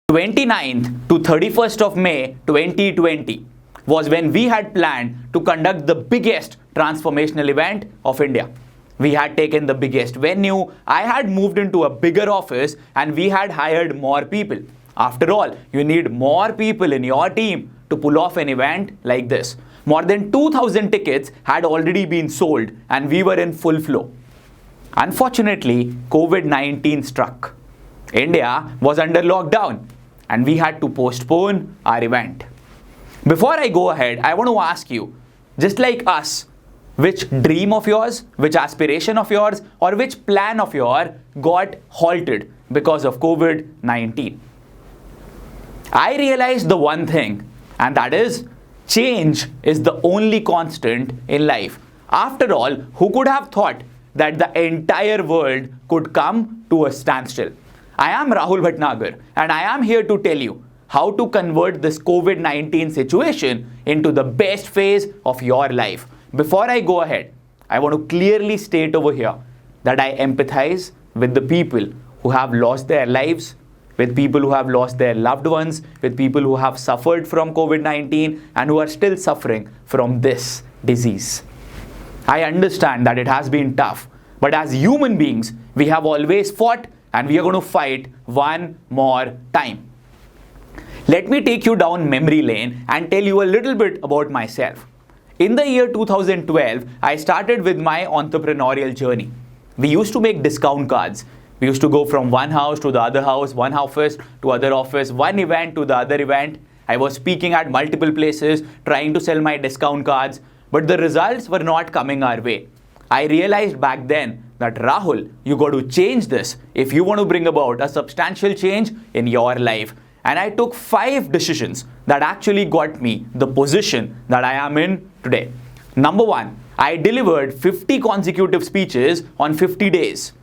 29th to 31st of May 2020 was when we had planned to conduct the biggest transformational event of India. We had taken the biggest venue, I had moved into a bigger office, and we had hired more people. After all, you need more people in your team to pull off an event like this. More than 2,000 tickets had already been sold and we were in full flow. Unfortunately, COVID-19 struck. India was under lockdown and we had to postpone our event. Before I go ahead, I want to ask you, just like us, which dream of yours, which aspiration of yours, or which plan of yours got halted because of COVID-19? I realized the one thing, and that is change is the only constant in life. After all, who could have thought that the entire world could come to a standstill? I am Rahul Bhatnagar and I am here to tell you how to convert this COVID-19 situation into the best phase of your life. Before I go ahead, I want to clearly state over here that I empathize with the people who have lost their lives, with people who have lost their loved ones, with people who have suffered from COVID-19 and who are still suffering from this disease. I understand that it has been tough, but as human beings, we have always fought and we are going to fight one more time. Let me take you down memory lane and tell you a little bit about myself. In the year 2012, I started with my entrepreneurial journey. We used to make discount cards. We used to go from one house to the other house, one office to other office, one event to the other event. I was speaking at multiple places, trying to sell my discount cards, but the results were not coming our way. I realized back then that Rahul, you got to change this if you want to bring about a substantial change in your life. And I took 5 decisions that actually got me the position that I am in today. Number 1, I delivered 50 consecutive speeches on 50 days.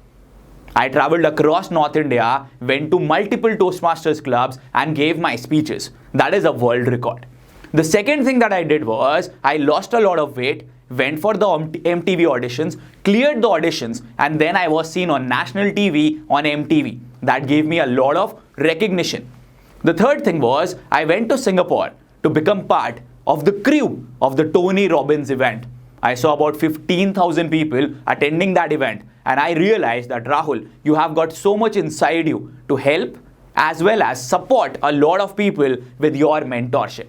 I traveled across North India, went to multiple Toastmasters clubs and gave my speeches. That is a world record. The second thing that I did was I lost a lot of weight, went for the MTV auditions, cleared the auditions, and then I was seen on national TV on MTV. That gave me a lot of recognition. The third thing was I went to Singapore to become part of the crew of the Tony Robbins event. I saw about 15,000 people attending that event and I realized that Rahul, you have got so much inside you to help as well as support a lot of people with your mentorship.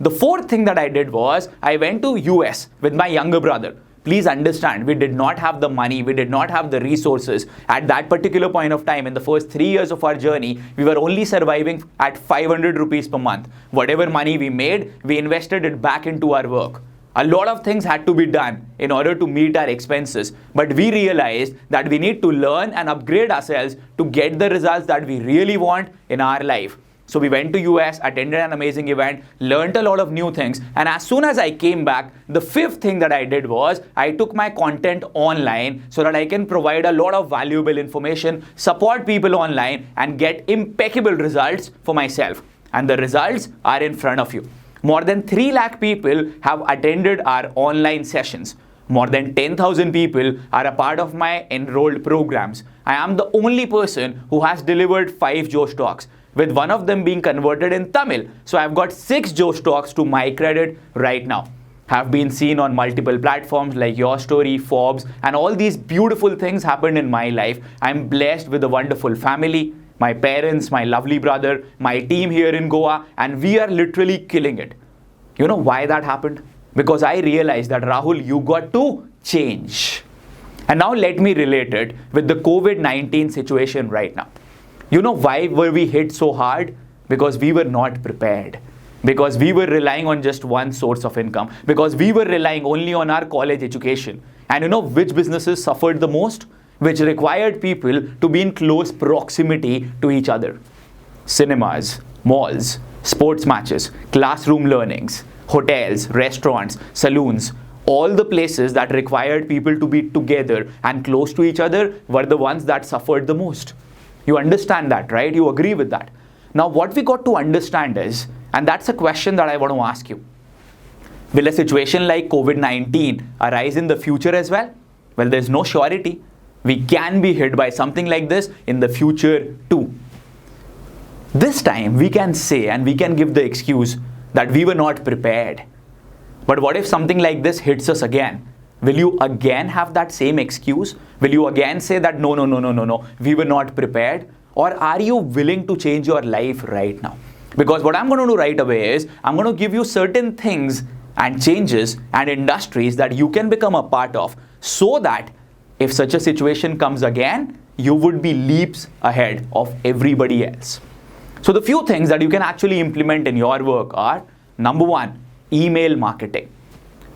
The fourth thing that I did was I went to US with my younger brother. Please understand, we did not have the money, we did not have the resources. At that particular point of time, in the first 3 years of our journey, we were only surviving at 500 rupees per month. Whatever money we made, we invested it back into our work. A lot of things had to be done in order to meet our expenses, but we realized that we need to learn and upgrade ourselves to get the results that we really want in our life. So we went to US, attended an amazing event, learned a lot of new things, and as soon as I came back, the fifth thing that I did was I took my content online so that I can provide a lot of valuable information, support people online, and get impeccable results for myself. And the results are in front of you. More than 3 lakh people have attended our online sessions. More than 10,000 people are a part of my enrolled programs. I am the only person who has delivered 5 Josh Talks, with one of them being converted in Tamil. So I've got 6 Josh Talks to my credit right now. Have been seen on multiple platforms like Your Story, Forbes, and all these beautiful things happened in my life. I'm blessed with a wonderful family, my parents, my lovely brother, my team here in Goa, and we are literally killing it. You know why that happened? Because I realized that Rahul, you got to change. And now let me relate it with the COVID-19 situation right now. You know why were we hit so hard? Because we were not prepared. Because we were relying on just one source of income. Because we were relying only on our college education. And you know which businesses suffered the most? Which required people to be in close proximity to each other. Cinemas, malls, sports matches, classroom learnings, hotels, restaurants, saloons. All the places that required people to be together and close to each other were the ones that suffered the most. You understand that, right? You agree with that. Now, what we got to understand is, and that's a question that I want to ask you. Will a situation like COVID-19 arise in the future as well? Well, there's no surety. We can be hit by something like this in the future too. This time we can say and we can give the excuse that we were not prepared. But what if something like this hits us again? Will you again have that same excuse? Will you again say that no, we were not prepared? Or are you willing to change your life right now? Because what I'm going to do right away is I'm going to give you certain things and changes and industries that you can become a part of, so that if such a situation comes again, you would be leaps ahead of everybody else. So the few things that you can actually implement in your work are, number one, email marketing.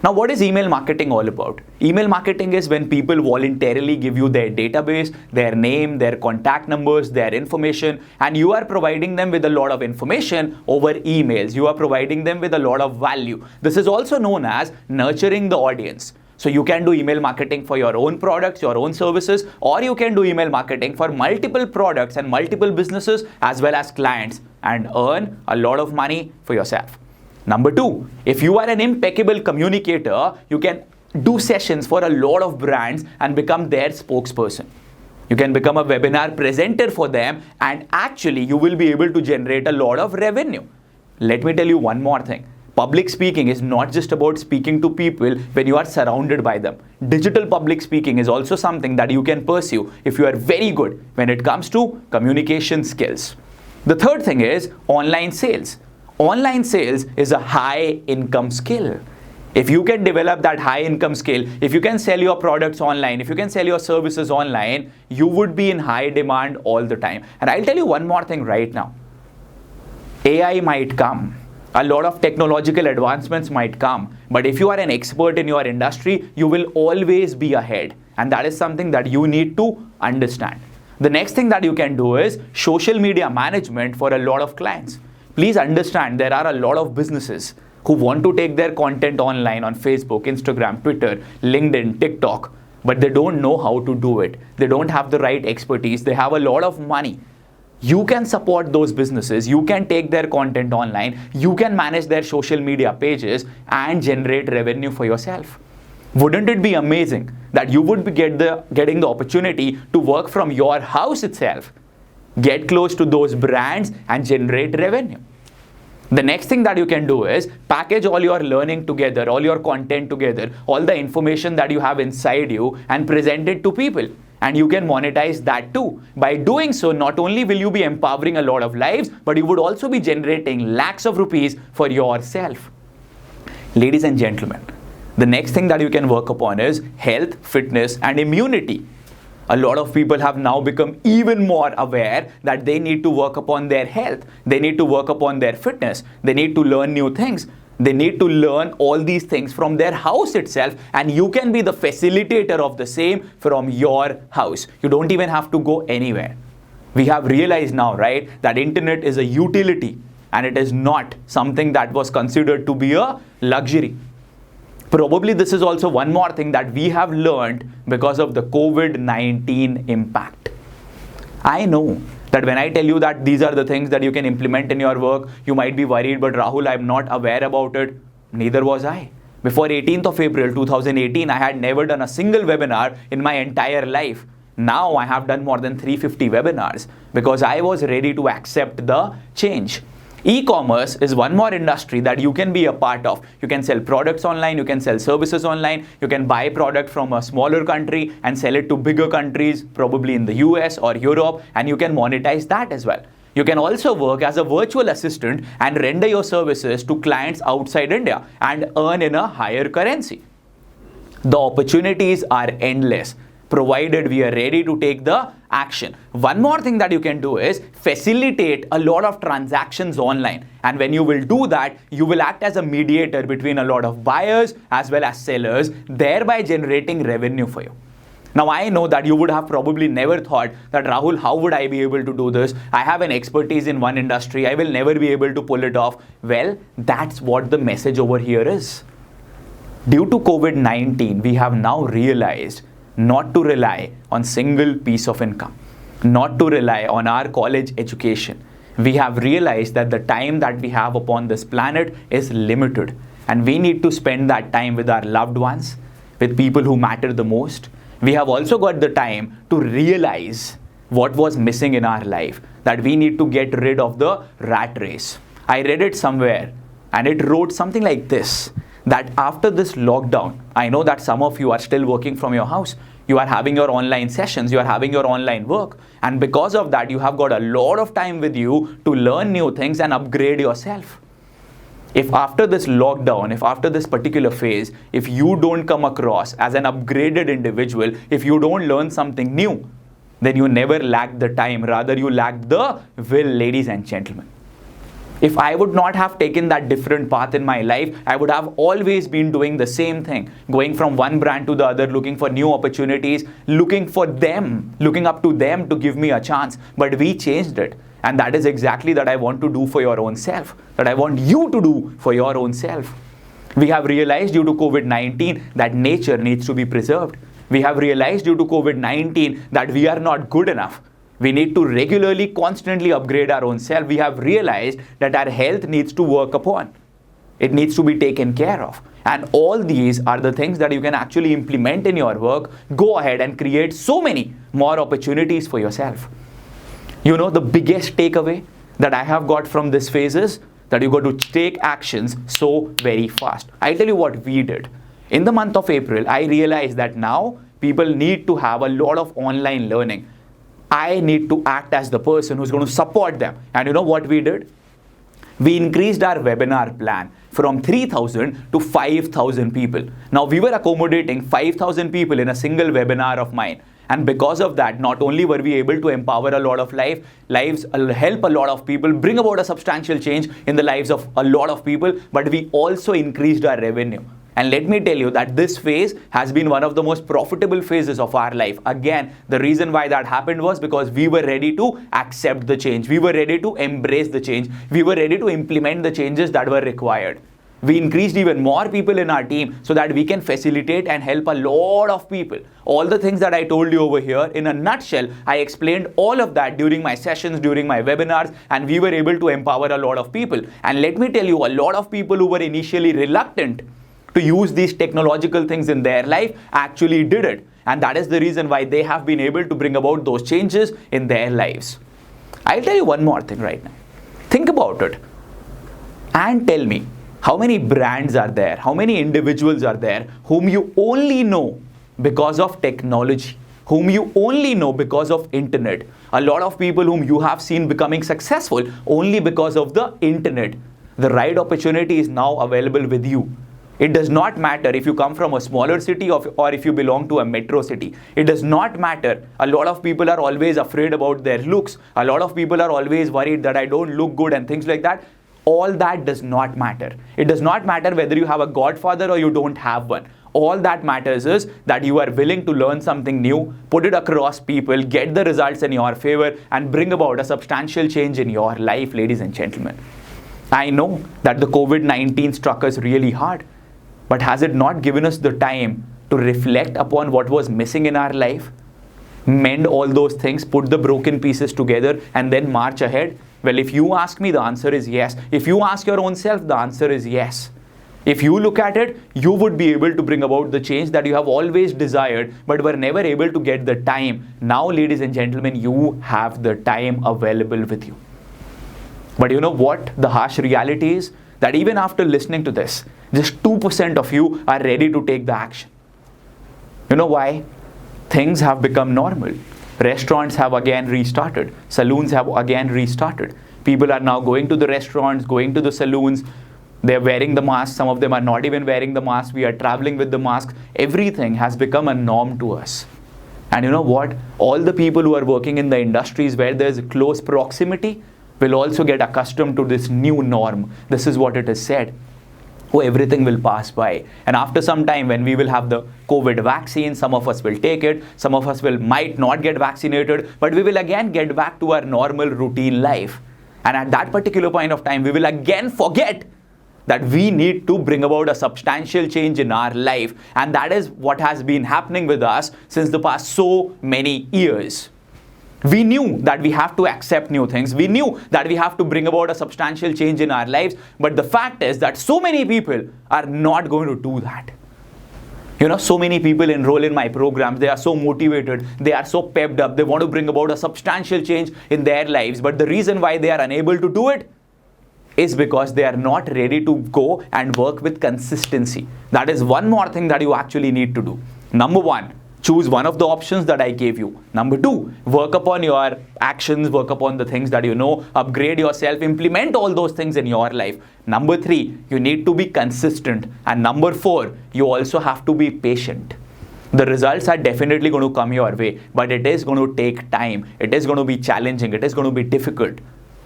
Now, what is email marketing all about? Email marketing is when people voluntarily give you their database, their name, their contact numbers, their information, and you are providing them with a lot of information over emails. You are providing them with a lot of value. This is also known as nurturing the audience. So you can do email marketing for your own products, your own services, or you can do email marketing for multiple products and multiple businesses as well as clients and earn a lot of money for yourself. Number two, if you are an impeccable communicator, you can do sessions for a lot of brands and become their spokesperson. You can become a webinar presenter for them, and actually you will be able to generate a lot of revenue. Let me tell you one more thing. Public speaking is not just about speaking to people when you are surrounded by them. Digital public speaking is also something that you can pursue if you are very good when it comes to communication skills. The third thing is online sales. Online sales is a high income skill. If you can develop that high income skill, if you can sell your products online, if you can sell your services online, you would be in high demand all the time. And I'll tell you one more thing right now. AI might come. A lot of technological advancements might come. But if you are an expert in your industry, you will always be ahead. And that is something that you need to understand. The next thing that you can do is social media management for a lot of clients. Please understand, there are a lot of businesses who want to take their content online on Facebook, Instagram, Twitter, LinkedIn, TikTok, but they don't know how to do it. They don't have the right expertise. They have a lot of money. You can support those businesses. You can take their content online. You can manage their social media pages and generate revenue for yourself. Wouldn't it be amazing that you would be getting the opportunity to work from your house itself? Get close to those brands and generate revenue. The next thing that you can do is package all your learning together, all your content together, all the information that you have inside you, and present it to people. And you can monetize that too. By doing so, not only will you be empowering a lot of lives, but you would also be generating lakhs of rupees for yourself. Ladies and gentlemen, the next thing that you can work upon is health, fitness, and immunity. A lot of people have now become even more aware that they need to work upon their health. They need to work upon their fitness. They need to learn new things. They need to learn all these things from their house itself, and you can be the facilitator of the same from your house. You don't even have to go anywhere. We have realized now, right, that internet is a utility and it is not something that was considered to be a luxury. Probably this is also one more thing that we have learned because of the COVID-19 impact. I know that when I tell you that these are the things that you can implement in your work, you might be worried, but Rahul, I'm not aware about it. Neither was I. Before 18th of April 2018, I had never done a single webinar in my entire life. Now I have done more than 350 webinars because I was ready to accept the change. E-commerce is one more industry that you can be a part of. You can sell products online, you can sell services online, you can buy product from a smaller country and sell it to bigger countries, probably in the US or Europe, and you can monetize that as well. You can also work as a virtual assistant and render your services to clients outside India and earn in a higher currency. The opportunities are endless, provided we are ready to take the action. One more thing that you can do is facilitate a lot of transactions online. And when you will do that, you will act as a mediator between a lot of buyers as well as sellers, thereby generating revenue for you. Now, I know that you would have probably never thought that, Rahul, how would I be able to do this? I have an expertise in one industry. I will never be able to pull it off. Well, that's what the message over here is. Due to COVID-19, we have now realized not to rely on single piece of income, not to rely on our college education. We have realized that the time that we have upon this planet is limited, and we need to spend that time with our loved ones, with people who matter the most. We have also got the time to realize what was missing in our life, that we need to get rid of the rat race. I read it somewhere and it wrote something like this, that after this lockdown, I know that some of you are still working from your house. You are having your online sessions, you are having your online work, and because of that, you have got a lot of time with you to learn new things and upgrade yourself. If after this lockdown, if after this particular phase, if you don't come across as an upgraded individual, if you don't learn something new, then you never lack the time, rather you lack the will, ladies and gentlemen. If I would not have taken that different path in my life, I would have always been doing the same thing, going from one brand to the other, looking for new opportunities, looking for them, looking up to them to give me a chance. But we changed it. And that is exactly that I want to do for your own self, that I want you to do for your own self. We have realized due to COVID-19 that nature needs to be preserved. We have realized due to COVID-19 that we are not good enough. We need to regularly, constantly upgrade our own self. We have realized that our health needs to work upon. It needs to be taken care of. And all these are the things that you can actually implement in your work. Go ahead and create so many more opportunities for yourself. You know, the biggest takeaway that I have got from this phase is that you got to take actions so very fast. I'll tell you what we did. In the month of April, I realized that now people need to have a lot of online learning. I need to act as the person who's going to support them. And you know what we did? We increased our webinar plan from 3,000 to 5,000 people. Now we were accommodating 5,000 people in a single webinar of mine. And because of that, not only were we able to empower a lot of lives, help a lot of people, bring about a substantial change in the lives of a lot of people, but we also increased our revenue. And let me tell you that this phase has been one of the most profitable phases of our life. Again, the reason why that happened was because we were ready to accept the change. We were ready to embrace the change. We were ready to implement the changes that were required. We increased even more people in our team so that we can facilitate and help a lot of people. All the things that I told you over here, in a nutshell, I explained all of that during my sessions, during my webinars, and we were able to empower a lot of people. And let me tell you, a lot of people who were initially reluctant to use these technological things in their life actually did it. And that is the reason why they have been able to bring about those changes in their lives. I'll tell you one more thing right now. Think about it and tell me, how many brands are there? How many individuals are there whom you only know because of technology? Whom you only know because of internet? A lot of people whom you have seen becoming successful only because of the internet. The right opportunity is now available with you. It does not matter if you come from a smaller city or if you belong to a metro city. It does not matter. A lot of people are always afraid about their looks. A lot of people are always worried that I don't look good and things like that. All that does not matter. It does not matter whether you have a godfather or you don't have one. All that matters is that you are willing to learn something new, put it across people, get the results in your favor, and bring about a substantial change in your life, ladies and gentlemen. I know that the COVID-19 struck us really hard. But has it not given us the time to reflect upon what was missing in our life? Mend all those things, put the broken pieces together, and then march ahead? Well, if you ask me, the answer is yes. If you ask your own self, the answer is yes. If you look at it, you would be able to bring about the change that you have always desired, but were never able to get the time. Now, ladies and gentlemen, you have the time available with you. But you know what the harsh reality is? That even after listening to this, just 2% of you are ready to take the action. You know why? Things have become normal. Restaurants have again restarted. Saloons have again restarted. People are now going to the restaurants, going to the saloons. They're wearing the mask. Some of them are not even wearing the mask. We are traveling with the mask. Everything has become a norm to us. And you know what? All the people who are working in the industries where there's close proximity will also get accustomed to this new norm. This is what it is said. Oh, everything will pass by. And after some time, when we will have the COVID vaccine, some of us will take it, some of us might not get vaccinated, but we will again get back to our normal routine life. And at that particular point of time, we will again forget that we need to bring about a substantial change in our life. And that is what has been happening with us since the past so many years. We knew that we have to accept new things. We knew that we have to bring about a substantial change in our lives. But the fact is that so many people are not going to do that. So many people enroll in my programs. They are so motivated. They are so pepped up. They want to bring about a substantial change in their lives. But the reason why they are unable to do it is because they are not ready to go and work with consistency. That is one more thing that you actually need to do. Number one, choose one of the options that I gave you. Number two, work upon your actions, work upon the things that you know, upgrade yourself, implement all those things in your life. Number three, you need to be consistent. And number four, you also have to be patient. The results are definitely going to come your way, but it is going to take time. It is going to be challenging. It is going to be difficult.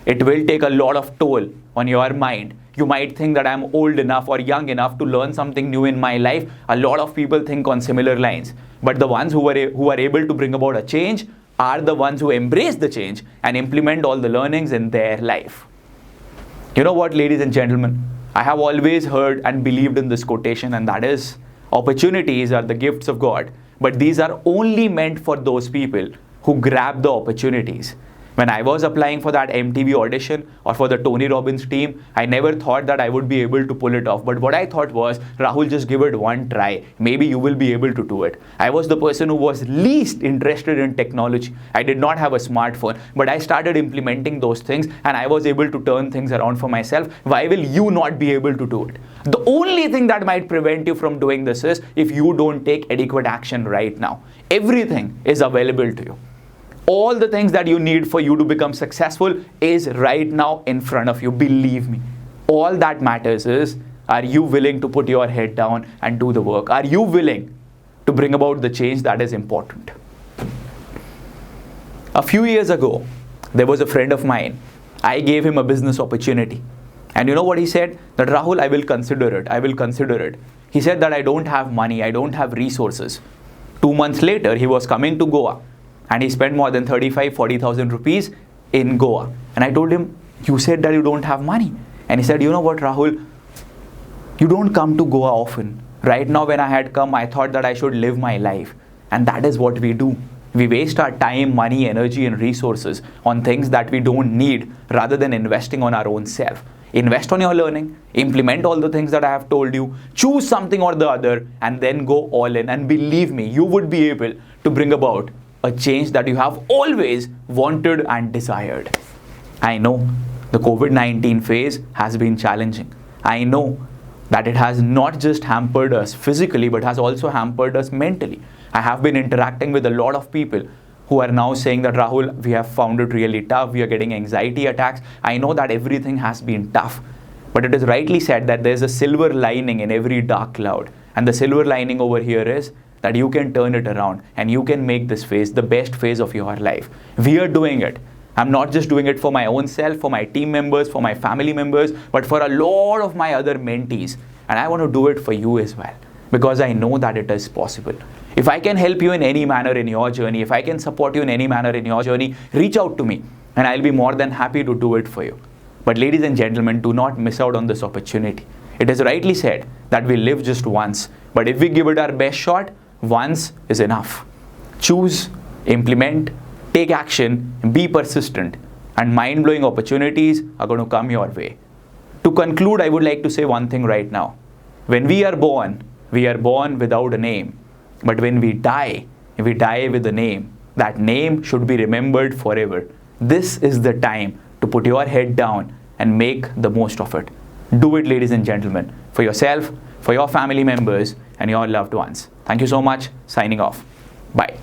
It will take a lot of toll on your mind. You might think that I'm old enough or young enough to learn something new in my life. A lot of people think on similar lines. But the ones who are able to bring about a change are the ones who embrace the change and implement all the learnings in their life. You know what, ladies and gentlemen? I have always heard and believed in this quotation, and that is, opportunities are the gifts of God, but these are only meant for those people who grab the opportunities. When I was applying for that MTV audition or for the Tony Robbins team, I never thought that I would be able to pull it off. But what I thought was, Rahul, just give it one try. Maybe you will be able to do it. I was the person who was least interested in technology. I did not have a smartphone, but I started implementing those things and I was able to turn things around for myself. Why will you not be able to do it? The only thing that might prevent you from doing this is if you don't take adequate action right now. Everything is available to you. All the things that you need for you to become successful is right now in front of you. Believe me. All that matters is, are you willing to put your head down and do the work? Are you willing to bring about the change that is important? A few years ago, there was a friend of mine. I gave him a business opportunity. And you know what he said? That, Rahul, I will consider it. I will consider it. He said that I don't have money. I don't have resources. 2 months later, he was coming to Goa. And he spent more than 40,000 rupees in Goa. And I told him, you said that you don't have money. And he said, you know what, Rahul, you don't come to Goa often. Right now when I had come, I thought that I should live my life. And that is what we do. We waste our time, money, energy and resources on things that we don't need rather than investing on our own self. Invest on your learning, implement all the things that I have told you, choose something or the other and then go all in. And believe me, you would be able to bring about a change that you have always wanted and desired. I know the COVID-19 phase has been challenging. I know that it has not just hampered us physically, but has also hampered us mentally. I have been interacting with a lot of people who are now saying that, Rahul, we have found it really tough. We are getting anxiety attacks. I know that everything has been tough, but it is rightly said that there's a silver lining in every dark cloud. And the silver lining over here is that you can turn it around and you can make this phase the best phase of your life. We are doing it. I'm not just doing it for my own self, for my team members, for my family members, but for a lot of my other mentees. And I want to do it for you as well, because I know that it is possible. If I can help you in any manner in your journey, if I can support you in any manner in your journey, reach out to me and I'll be more than happy to do it for you. But ladies and gentlemen, do not miss out on this opportunity. It is rightly said that we live just once, but if we give it our best shot, once is enough. Choose, implement, take action, be persistent, and mind-blowing opportunities are going to come your way. To conclude, I would like to say one thing right now. When we are born without a name. But when we die with a name. That name should be remembered forever. This is the time to put your head down and make the most of it. Do it, ladies and gentlemen, for yourself, for your family members, and your loved ones. Thank you so much. Signing off. Bye.